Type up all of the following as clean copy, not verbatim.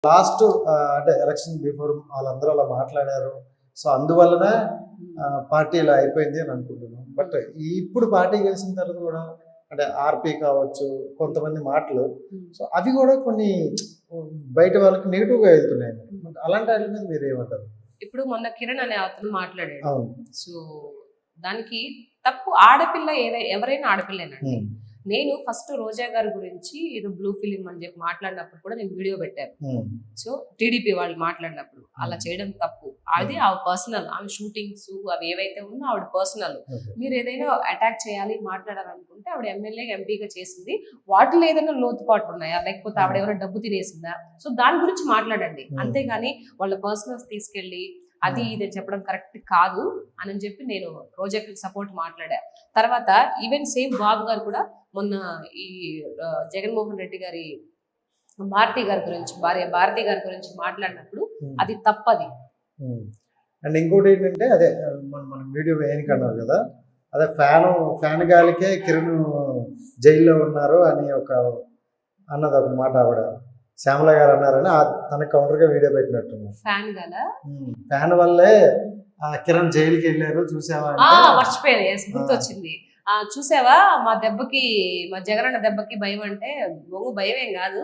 Last అంటే election before వాళ్ళందరూ అలా మాట్లాడారు. సో అందువల్లనే పార్టీ ఇలా అయిపోయింది అని అనుకుంటున్నాం. బట్ ఇప్పుడు పార్టీ గెలిచిన తర్వాత కూడా అంటే ఆర్పీ కావచ్చు కొంతమంది మాటలు, సో అవి కూడా కొన్ని బయట వాళ్ళకి నెగిటివ్గా వెళ్తున్నాయి. అలాంటి వాటి మీద మీరు ఏమంటారు? ఇప్పుడు మొన్న కిరణ్ అనే అతను మాట్లాడాడు. అవును. సో దానికి తప్పు ఆడపిల్ల ఎవరైనా ఆడపిల్లేనండి. నేను ఫస్ట్ రోజా గారి గురించి ఏదో బ్లూ ఫిలిం అని చెప్పి మాట్లాడినప్పుడు కూడా నేను వీడియో పెట్టాను. సో టీడీపీ వాళ్ళు మాట్లాడినప్పుడు అలా చేయడం తప్పు. అది ఆవిడ పర్సనల్, ఆమె షూటింగ్స్ అవి ఏవైతే ఉందో ఆవిడ పర్సనల్. మీరు ఏదైనా అటాక్ చేయాలి మాట్లాడాలనుకుంటే ఆవిడ ఎమ్మెల్యే ఎంపీగా చేసింది, వాటిలో ఏదైనా లోతుపాట్లు ఉన్నాయా, లేకపోతే ఆవిడ ఎవరైనా డబ్బు తినేసిందా, సో దాని గురించి మాట్లాడండి. అంతేగాని వాళ్ళ పర్సనల్స్ తీసుకెళ్ళి అది ఇది చెప్పడం కరెక్ట్ కాదు అని చెప్పి నేను రోజాకి సపోర్ట్ మాట్లాడా. తర్వాత ఈవెన్ సేమ్ బాబు గారు కూడా మొన్న ఈ జగన్మోహన్ రెడ్డి గారి భారతి గారి గురించి, భార్య భారతి గారి గురించి మాట్లాడినప్పుడు అది తప్పది. అండ్ ఇంకోటి ఏంటంటే అదే మనం వీడియో వేయనికన్నారు కదా, అదే ఫ్యాన్ గాలికే కిరణ్ జైల్లో ఉన్నారు అని అన్నది ఒక మాట ఆవిడ శ్యామల గారు అన్నారని తన కౌంటర్ గా వీడియో పెట్టినట్టున్నారు. ఫ్యాన్ వల్లే కిరణ్ జైలుకి వెళ్ళారు చూసావా? మర్చిపోయాను, గుర్తొచ్చింది. చూసావా మా జగనన్న దెబ్బకి భయం అంటే బొంగు భయమేం కాదు.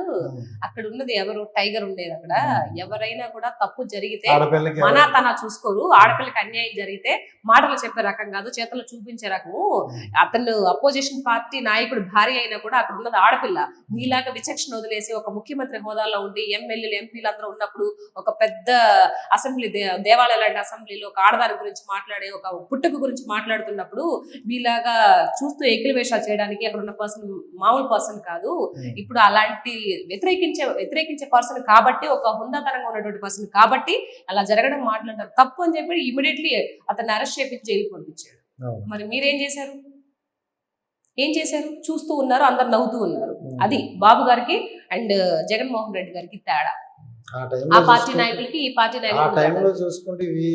అక్కడ ఉన్నది ఎవరు? టైగర్ ఉండేది అక్కడ. ఎవరైనా కూడా తప్పు జరిగితే తన చూసుకోరు. ఆడపిల్లకి అన్యాయం జరిగితే మాటలు చెప్పే రకం కాదు, చేతలు చూపించే రకము. అతను అపోజిషన్ పార్టీ నాయకుడు భార్య అయినా కూడా అక్కడ ఉన్నది ఆడపిల్ల. మీలాగా విచక్షణ వదిలేసి ఒక ముఖ్యమంత్రి హోదాలో ఉండి ఎమ్మెల్యేలు ఎంపీలు అందరూ ఉన్నప్పుడు ఒక పెద్ద అసెంబ్లీ దేవాలయాల లాంటి అసెంబ్లీలో ఒక ఆడదాని గురించి మాట్లాడే, ఒక పుట్టుక గురించి మాట్లాడుతున్నప్పుడు మీలాగా చూస్తూ ఎకిలి వేషాలు చేయడానికి అక్కడ ఉన్న పర్సన్ మామూలు పర్సన్ కాదు. ఇప్పుడు అలాంటి వ్యతిరేకించే పర్సన్ కాబట్టి, ఒక హుందాతనంగా ఉన్నటువంటి పర్సన్ కాబట్టి అలా జరగడం మాట్లాడతారు తప్పు అని చెప్పి ఇమీడియట్లీ అతన్ని అరెస్ట్ చేపించి జైలుకి పంపించాడు. మరి మీరేం చేశారు? ఏం చేశారు? చూస్తూ ఉన్నారు, అందరు నవ్వుతూ ఉన్నారు. అది బాబు గారికి అండ్ జగన్మోహన్ రెడ్డి గారికి తేడా. ఆ పార్టీ నాయకులకి ఈ పార్టీ నాయకులు చూసుకుంటే ఇవి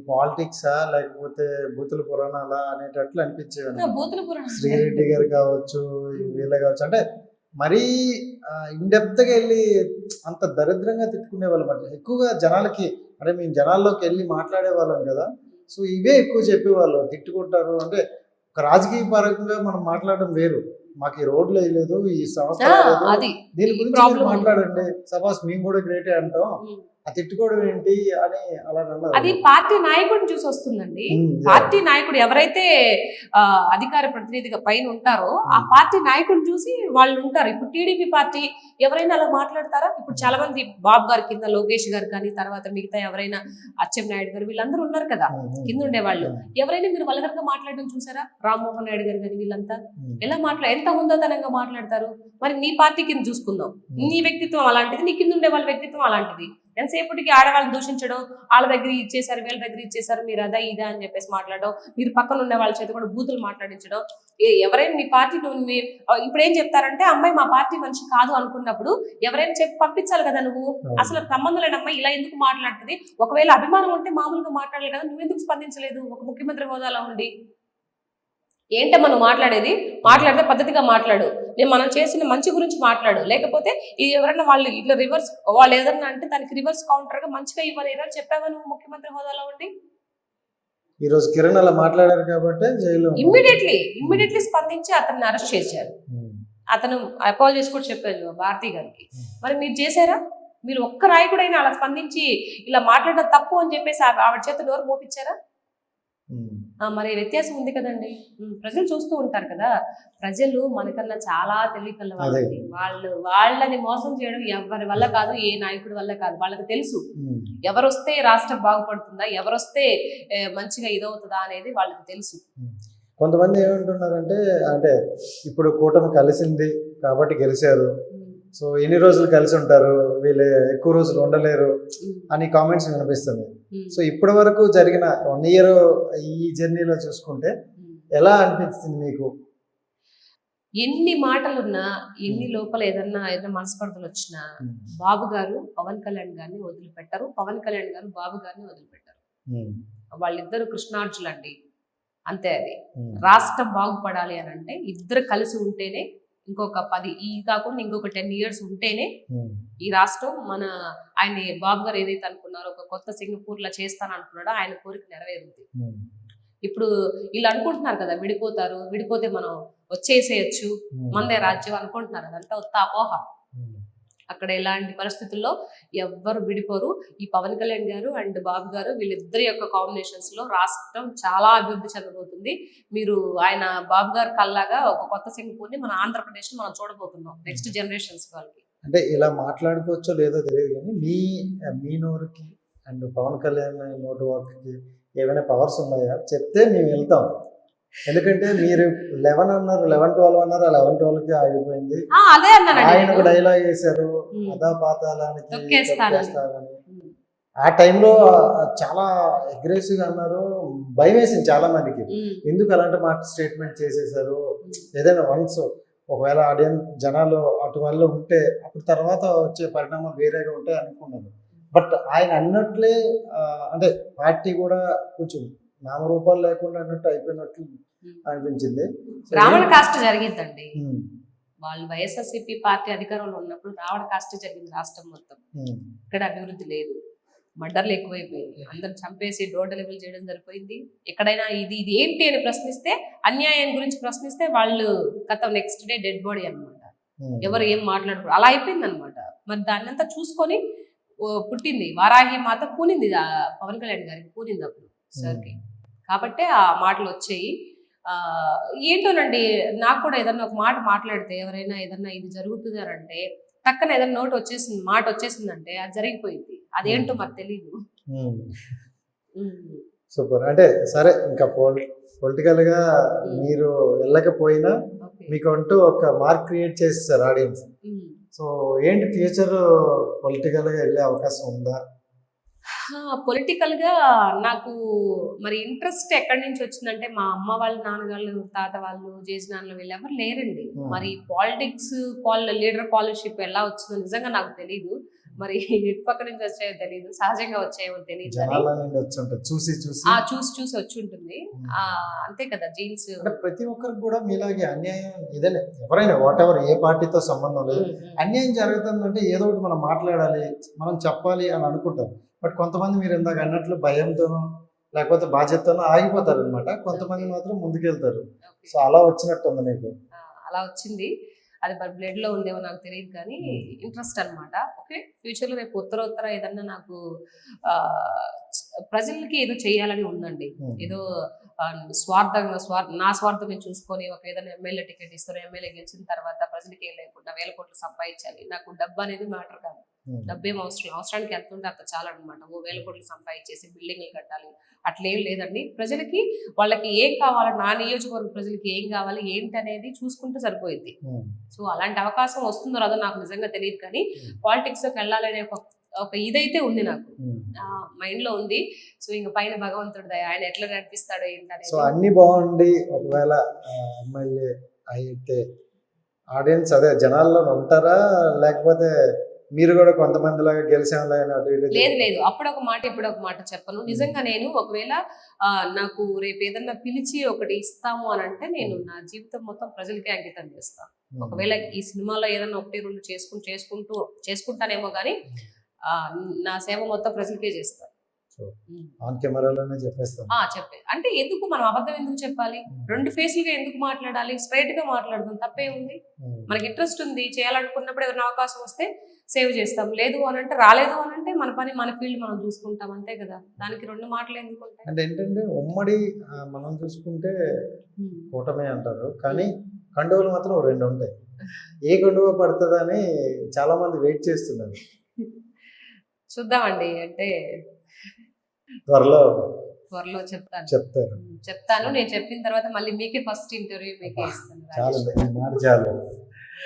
పాలిటిక్సా లేకపోతే బూతుల పురాణాలా అనేటట్లు అనిపించేవి. బూతుల పురాణం శ్రీరెడ్డి గారు కావచ్చు, వీళ్ళ కావచ్చు, అంటే మరీ ఇన్డెప్త్ గా వెళ్ళి అంత దరిద్రంగా తిట్టుకునే వాళ్ళం. అంటే ఎక్కువగా జనాలకి, అంటే మేము జనాల్లోకి వెళ్ళి మాట్లాడే వాళ్ళం కదా, సో ఇవే ఎక్కువ చెప్పేవాళ్ళు. తిట్టుకుంటారు అంటే ఒక రాజకీయ పరంగా మనం మాట్లాడడం వేరు. మాకు ఈ రోడ్లు వేయలేదు, ఈ సంస్థ దీని గురించి మాట్లాడండి, సపోజ్ మేము కూడా గ్రేటే అంటాం, ఆ తిట్టుకోవడం ఏంటి అని అలా అన్నారు. అది పార్టీ నాయకుడిని చూసి వస్తుందండి. పార్టీ నాయకుడు ఎవరైతే అధికార ప్రతినిధిగా పైన ఉంటారో ఆ పార్టీ నాయకుడిని చూసి వాళ్ళు ఉంటారు. ఇప్పుడు టీడీపీ పార్టీ ఎవరైనా అలా మాట్లాడతారా? ఇప్పుడు చాలా మంది బాబు గారి కింద లోకేష్ గారు కానీ, తర్వాత మిగతా ఎవరైనా అచ్చెన్నాయుడు గారు వీళ్ళందరూ ఉన్నారు కదా కింద ఉండేవాళ్ళు, ఎవరైనా మీరు వల్గర్గా మాట్లాడడం చూసారా? రామ్మోహన్ నాయుడు గారు కానీ వీళ్ళంతా ఎలా ఎంత హుందాతనంగా మాట్లాడతారు. మరి నీ పార్టీ కింద చూసుకుందాం, నీ వ్యక్తిత్వం అలాంటిది, నీ కింద ఉండే వాళ్ళ వ్యక్తిత్వం అలాంటిది. ఎంతసేపటికి ఆడవాళ్ళని దూషించడం, వాళ్ళ దగ్గర ఇచ్చేసారు, వీళ్ళ దగ్గర ఇచ్చేసారు, మీరు అదా ఇదా అని చెప్పేసి మాట్లాడడం, మీరు పక్కన ఉన్న వాళ్ళ చేత కూడా బూతులు మాట్లాడించడం. ఎవరైనా మీ పార్టీ ఇప్పుడు ఏం చెప్తారంటే అమ్మాయి మా పార్టీ మనిషి కాదు అనుకున్నప్పుడు ఎవరైనా చెప్పి పంపించాలి కదా. నువ్వు అసలు సంబంధం లేని అమ్మాయి ఇలా ఎందుకు మాట్లాడుతుంది? ఒకవేళ అభిమానం ఉంటే మామూలుగా మాట్లాడాలి కదా, నువ్వెందుకు స్పందించలేదు? ఒక ముఖ్యమంత్రి హోదాలో ఉండి ఏంటో మనం మాట్లాడితే పద్ధతిగా మాట్లాడు, నేను మనం చేసిన మంచి గురించి మాట్లాడు. లేకపోతే ఎవరైనా వాళ్ళు ఇట్లా రివర్స్ వాళ్ళు ఏదన్నా అంటే దానికి రివర్స్ కౌంటర్ గా మంచిగా ఇవ్వలేరు చెప్పావా నువ్వు ముఖ్యమంత్రి హోదాలో ఉండి? ఈ రోజు కిరణ్ అలా మాట్లాడారు కాబట్టి ఇమ్మీడియట్లీ స్పందించి అతన్ని అరెస్ట్ చేశారు. అతను అపాలజీస్ కూడా చెప్పారు భారతి గారికి. మరి మీరు చేశారా? మీరు ఒక్క నాయకుడైనా అలా స్పందించి ఇలా మాట్లాడడం తప్పు అని చెప్పేసి ఆవిడ చేత నోరు మోపించారా? మరి వ్యత్యాసం ఉంది కదండి. ప్రజలు చూస్తూ ఉంటారు కదా, ప్రజలు మనకన్నా చాలా తెలివికల్ల వాళ్ళండి. వాళ్ళని మోసం చేయడం ఎవరి వల్ల కాదు, ఏ నాయకుడి వల్ల కాదు. వాళ్ళకి తెలుసు ఎవరొస్తే రాష్ట్రం బాగుపడుతుందా, ఎవరొస్తే మంచిగా ఇదవుతుందా అనేది వాళ్ళకి తెలుసు. కొంతమంది ఏమంటున్నారంటే, అంటే ఇప్పుడు కూటమి కలిసింది కాబట్టి గెలిచారు, సో ఎన్ని రోజులు కలిసి ఉంటారు, వీళ్ళు ఎక్కువ రోజులు ఉండలేరు అని కామెంట్స్ వినిపిస్తుంది. సో ఇప్పటి వరకు జరిగిన 1 year ఈ జర్నీలో చూసుకుంటే ఎలా అనిపిస్తుంది మీకు? ఎన్ని మాటలున్నా, ఎన్ని లోపల ఏదన్నా మనస్పర్ధలు వచ్చినా బాబు గారు పవన్ కళ్యాణ్ గారిని వదిలిపెట్టరు, పవన్ కళ్యాణ్ గారు బాబు గారిని వదిలిపెట్టరు. వాళ్ళిద్దరు కృష్ణార్జులండి, అంతే. అది రాష్ట్రం బాగుపడాలి అని అంటే ఇద్దరు కలిసి ఉంటేనే ఇంకొక 10 ఈ కాకుండా ఇంకొక 10 years ఉంటేనే ఉమ్, ఈ రాష్ట్రం ఆయన బాబు గారు ఏదైతే అనుకున్నారో ఒక కొత్త సింగపూర్ లా చేస్తాను అనుకున్నాడో ఆయన కోరిక నెరవేరుద్ది. ఉమ్, ఇప్పుడు వీళ్ళు అనుకుంటున్నారు కదా విడిపోతే మనం వచ్చేసేయచ్చు, ఉమ్, మనదే రాజ్యం అనుకుంటున్నారు. అదంతా ఉత్త అపోహ. ఉమ్, అక్కడ ఎలాంటి పరిస్థితుల్లో ఎవ్వరు విడిపోరు. ఈ పవన్ కళ్యాణ్ గారు అండ్ బాబు గారు వీళ్ళిద్దరి యొక్క కాంబినేషన్స్ లో రాష్ట్రం చాలా అభివృద్ధి చెందబోతుంది. మీరు ఆయన బాబు గారు కల్లాగా ఒక కొత్త సింగపూర్ని మన ఆంధ్రప్రదేశ్ మనం చూడబోతున్నాం నెక్స్ట్ జనరేషన్స్ వాళ్ళకి. అంటే ఇలా మాట్లాడుకోవచ్చో లేదో తెలియదు కానీ మీ నోరుకి అండ్ పవన్ కళ్యాణ్ నోటు వాక్కి ఏమైనా పవర్స్ ఉన్నాయా చెప్తే మేము వెళ్తాం. ఎందుకంటే మీరు 11 అన్నారు, 11-12 అన్నారు, ఆ 11-12కి ఆగిపోయింది. అదే అన్నాను ఆయన ఒక డైలాగ్ వేశారు, ఉమ్. అదా పాతాళానికి తొక్కేస్తానని. తొక్కేస్తానని. ఆ టైంలో చాలా అగ్రెసివ్ గా అన్నారు, భయం వేసింది చాలా మందికి. ఎందుకు అలాంటి మాట స్టేట్మెంట్ చేసేసారు? ఏదైనా వన్స్ ఒకవేళ ఆడియన్స్ జనాలు అటు వల్ల ఉంటే అప్పుడు తర్వాత వచ్చే పరిణామం వేరేగా ఉంటాయి అనుకున్నారు. బట్ ఆయన అన్నట్లే అంటే పార్టీ కూడా కొంచెం నామరూపాలు లేకుండా అన్నట్టు అయిపోయినట్లు అనిపించింది. రావణ కాస్ట్ జరిగిద్దండి. ఉమ్, వాళ్ళు వైఎస్ఆర్సీపీ పార్టీ అధికారంలో ఉన్నప్పుడు రావణ కాస్ట్ జరిగింది రాష్ట్రం మొత్తం. ఉమ్, ఇక్కడ అభివృద్ధి లేదు, మర్డర్లు ఎక్కువైపోయింది, అందరు చంపేసి డోర్ డెలివరీ చేయడం సరిపోయింది. ఎక్కడైనా ఇది ఏంటి అని ప్రశ్నిస్తే, అన్యాయం గురించి ప్రశ్నిస్తే వాళ్ళు నెక్స్ట్ డే డెడ్ బాడీ అన్నమాట. ఉమ్, ఎవరు ఏం మాట్లాడుకో అలా అయిపోయింది అనమాట. మరి దాన్ని అంతా చూసుకొని పుట్టింది వారాహి మాత, పూనింది పవన్ కళ్యాణ్ గారికి, పూనింది అప్పుడు సార్కి. కాబట్టే ఆ మాటలు వచ్చాయి. ఏంటోనండి, నాకు కూడా ఏదన్నా ఒక మాట మాట్లాడితే ఎవరైనా ఏదన్నా ఇది జరుగుతుంది అని అంటే టక్కన ఏదైనా మాట వచ్చేసిందంటే అది జరిగిపోయింది. అదేంటో మాకు తెలీదు. సూపర్. అంటే సరే, ఇంకా పొలిటికల్ గా మీరు వెళ్ళకపోయినా మీకు అంటూ ఒక మార్క్ క్రియేట్ చేస్తారు ఆడియన్స్. సో ఏంటి ఫ్యూచర్ పొలిటికల్ గా వెళ్ళే అవకాశం ఉందా? పొలిటికల్ గా నాకు మరి ఇంట్రెస్ట్ ఎక్కడి నుంచి వచ్చిందంటే, మా అమ్మ వాళ్ళ నాన్నగాళ్ళు, తాత వాళ్ళు, జేజనాన్నలు వీళ్ళు ఎవరు లేరండి. మరి పాలిటిక్స్ లీడర్ పాలిటిషిప్ ఎలా వచ్చిందో నిజంగా నాకు తెలీదు. మరి ఇటు పక్క నుంచి వచ్చాయో తెలియదు, సహజంగా వచ్చాయో తెలియదు, చూసి చూసి వచ్చి ఉంటుంది. అంతే కదా, జీన్స్. ప్రతి ఒక్కరికి కూడా మీలాగే అన్యాయం ఏదైనా, ఎవరైనా వాట్ ఎవర్, ఏ పార్టీతో సంబంధం లేదు, అన్యాయం జరుగుతుందంటే ఏదో ఒకటి మనం మాట్లాడాలి, మనం చెప్పాలి అని అనుకుంటాం. బట్ కొంతమంది మీరు ఇందాక అన్నట్లు భయంతోనో లేకపోతే బాధ్యతతోనో ఆగిపోతారు అనమాట. కొంతమంది మాత్రం ముందుకెళ్తారు. సో అలా వచ్చినట్టు ఉంది మీకు? అలా వచ్చింది. అది మరి బ్లడ్ లో ఉందేమో నాకు తెలియదు, కానీ ఇంట్రెస్ట్ అనమాట. ఓకే, ఫ్యూచర్ లో రేపు ఉత్తర ఏదన్నా నాకు ప్రజలకి ఏదో చేయాలని ఉందండి. ఏదో నా స్వార్థం నేను చూసుకొని ఒక ఏదైనా ఎమ్మెల్యే టికెట్ ఇస్తారు, ఎమ్మెల్యే గెలిచిన తర్వాత ప్రజలకి ఏం లేకుండా 1000 కోట్లు సంపాదించాలి. నాకు డబ్బు అనేది మ్యాటర్ కాదు, డబ్బేం అవసరానికి ఎంత ఉంటే అంత చాలా అనమాట. 1000 కోట్లు సంపాదించేసి బిల్డింగ్లు కట్టాలి అట్లేం లేదండి. ప్రజలకి వాళ్ళకి ఏం కావాలో, నా నియోజకవర్గ ప్రజలకి ఏం కావాలి ఏంటి అనేది చూసుకుంటే సరిపోయింది. సో అలాంటి అవకాశం వస్తుందో రాదో నాకు నిజంగా తెలియదు, కానీ పాలిటిక్స్ లోకి వెళ్ళాలనే ఒక ఇదైతే ఉంది, నాకు మైండ్ లో ఉంది. సో ఇంక పైన భగవంతుడు దయ, ఆయన ఎట్లా నడిపిస్తాడో ఏంటనేది. సో అన్ని బాగుండి ఒకవేళ ఎమ్మెల్యే అయితే ఆడియన్స్ అదే జనాల్లో ఉంటారా, లేకపోతే మీరు కూడా కొంతమంది లాగా గెలిచాను? లేదు, అప్పుడు ఒక మాట ఇప్పుడు ఒక మాట చెప్పను. నిజంగా నేను ఒకవేళ నాకు రేపు ఏదన్నా పిలిచి ఒకటి ఇస్తాము అని అంటే నేను నా జీవితం మొత్తం ప్రజలకే అంకితం చేస్తాను. ఒకవేళ ఈ సినిమాలో ఏదన్నా 1-2 చేసుకుంటానేమో కానీ నా సేవ మొత్తం ప్రజలకే చేస్తాను. చెప్పే అంటే ఎందుకు మనం అబద్ధం ఎందుకు చెప్పాలి? 2 ఫేస్లుగా ఎందుకు మాట్లాడాలి? స్ట్రైట్ గా మాట్లాడదాం, తప్పే ఉంది. మనకి ఇంట్రెస్ట్ ఉంది, చేయాలనుకున్నప్పుడు ఎవరైనా అవకాశం వస్తే సేవ్ చేస్తాం. లేదు అని అంటే, రాలేదు అని అంటే మన పని మన ఫీల్డ్ మనం చూసుకుంటాం, అంతే కదా. దానికి 2 మాటలు ఎందుకు ఉంటాయి? అంటే ఏంటంటే ఉమ్మడి మనం చూసుకుంటే కూటమి అంటారు, కానీ కండువలు మాత్రం 2 ఉంటాయి. ఏ కండువ పడుతుందని చాలా మంది వెయిట్ చేస్తున్నారు. చూద్దామండి, అంటే త్వరలో చెప్తాను. నేను చెప్పిన తర్వాత మళ్ళీ మీకే ఫస్ట్ ఇంటర్వ్యూ మీకే ఇస్తాను. చాలు.